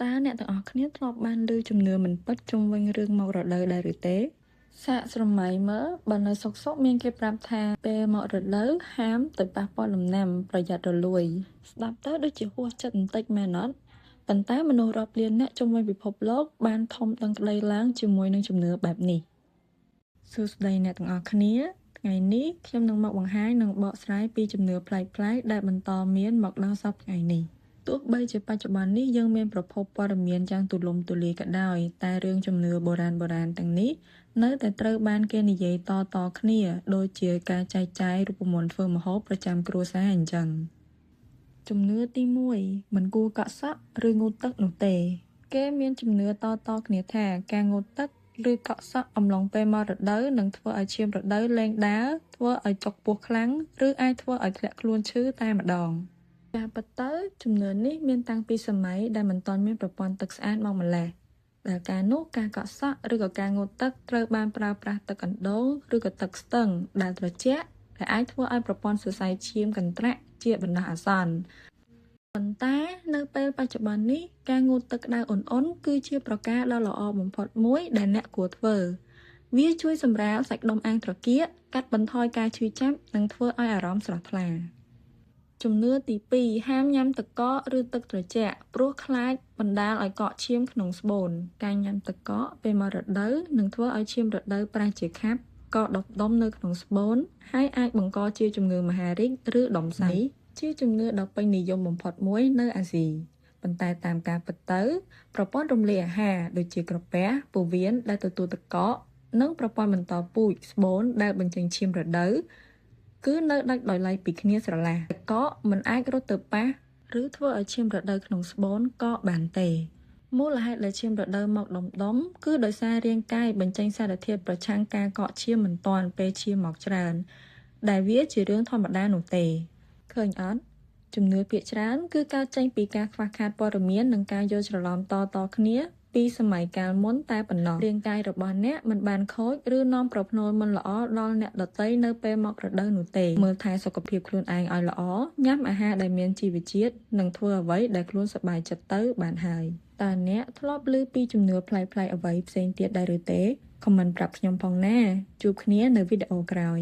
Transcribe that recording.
តើអ្នកទាំងអស់គ្នាធ្លាប់បានឮជំនឿមិនពិតជុំវិញរឿងមករដូវដែរឬទេសាកស្រមៃមើលបើនៅសុកមានគេប្រាប់ថាពេលមករដូវហាមទៅប៉ះពាល់ដំណាំប្រយ័ត្នរលួយស្ដាប់ទៅដូចជាហួសចិត្តបន្តិចមែនអត់ប៉ុន្តែមនុស្សរាប់លានអ្នកជុំវិញពិភពលោកបានធំដឹងក្តីឡើងជាមួយនឹងជំនឿបែបនេះសួស្តីអ្នកទាំងអស់គ្នាថ្ងៃនេះខ្ញុំនឹងមកបង្ហាញនិងបកស្រាយពីជំនឿប្លែកៗដែលបន្តមានមកដល់សព្វថ្ងៃនេះទោះបីជាបច្ចុប្បន្ននេះយើងមានប្រភពព័ត៌មានយ៉ាងទូលំទូលាយក៏ដោយតែរឿងជំនឿបុរាណទាំងនេះនៅតែត្រូវបានគេនិយាយតគ្នាដូចជាការចែកចាយរូបមន្តធ្វើម្ហូបប្រចាំគ្រួសារអញ្ចឹងជំនឿទី1មិនគួរកក់សក់ឬងូតទឹកនោះទេគេមានជំនឿតគ្នាថាការងូតទឹកឬកក់សក់អំឡុងពេលមករដូវនឹងធ្វើឲ្យឈាមរដូវលែងដើរធ្វើឲ្យចុកពោះខ្លាំងឬអាចធ្វើឲ្យធ្លាក់ខ្លួនឈឺតែម្ដងការពិតទៅជំនឿនេះមានតាំងពីសម័យដែលមិនទាន់មានប្រព័ន្ធទឹកស្អាតមកម្ល៉េះដែលការនោះការកក់សក់ឬក៏ការងូតទឹកត្រូវបានប្រើប្រាស់ទឹកអណ្ដូងឬក៏ទឹកស្ទឹងដែលត្រជាក់ដែលអាចធ្វើឲ្យប្រព័ន្ធសរសៃឈាមកន្ត្រាក់ជាបណ្ដោះអាសន្នប៉ុន្តែនៅពេលបច្ចុប្បន្ននេះការងូតទឹកក្តៅអ៊ុនៗគឺជាប្រការដ៏ល្អបំផុតមួយដែលអ្នកគួរធ្វើវាជួយសម្រាលសាច់ដុំអាងត្រគាកកាត់បន្ថយការឈឺចាប់និងធ្វើឲ្យអារម្មណ៍ស្រស់ថ្លាជំនឿទី2ហាមញ៉ាំទឹកកកឬទឹកត្រជាក់ព្រោះខ្លាចបណ្ដាលឲ្យកកឈាមក្នុងស្បូនការញ៉ាំទឹកកកពេលមករដូវនឹងធ្វើឲ្យឈាមរដូវប្រះជាខាប់កកដុំនៅក្នុងស្បូនហើយអាចបង្កជាជំងឺមហារីកឬដុំសាច់ជាជំនឿដ៏ពេញនិយមបំផុតមួយនៅអាស៊ីប៉ុន្តែតាមការពិតទៅប្រព័ន្ធរំលាយអាហារដូចជាក្រពះពោះវៀនដែលទទួលទឹកកកនិងប្រព័ន្ធបន្តពូជស្បូនដែលបញ្ចេញឈាមរដូវគឺនៅដាច់ដោយឡែកពីគ្នាស្រឡះទឹកកកមិនអាចរត់ទៅប៉ះឬធ្វើឲ្យឈាមរដូវក្នុងស្បូនកកបានទេមូលហេតុដែលឈាមរដូវមកដុំគឺដោយសាររាងកាយបញ្ចេញសារធាតុប្រឆាំងការកកឈាមមិនទាន់ពេលឈាមមកច្រើនដែលវាជារឿងធម្មតានោះទេឃើញអត់ជំនឿភាគច្រើនគឺកើតចេញពីការខ្វះខាតព័ត៌មាននិងការយល់ច្រឡំតគ្នាពីសម័យកាលមុនតែប៉ុណ្ណោះរាងកាយរបស់អ្នកមិនបានខូចឬនាំប្រផ្នូលមិនល្អដល់អ្នកដទៃនៅពេលមករដូវនោះទេមើលថែសុខភាពខ្លួនឯងឲ្យល្អញ៉ាំអាហារដែលមានជីវជាតិនិងធ្វើអ្វីដែលខ្លួនសប្បាយចិត្តទៅបានហើយតើអ្នកធ្លាប់ឮពីជំនឿប្លែកៗអ្វីផ្សេងទៀតដែរឬទេខមមិនប្រាប់ខ្ញុំផងណាជួបគ្នានៅវីដេអូក្រោយ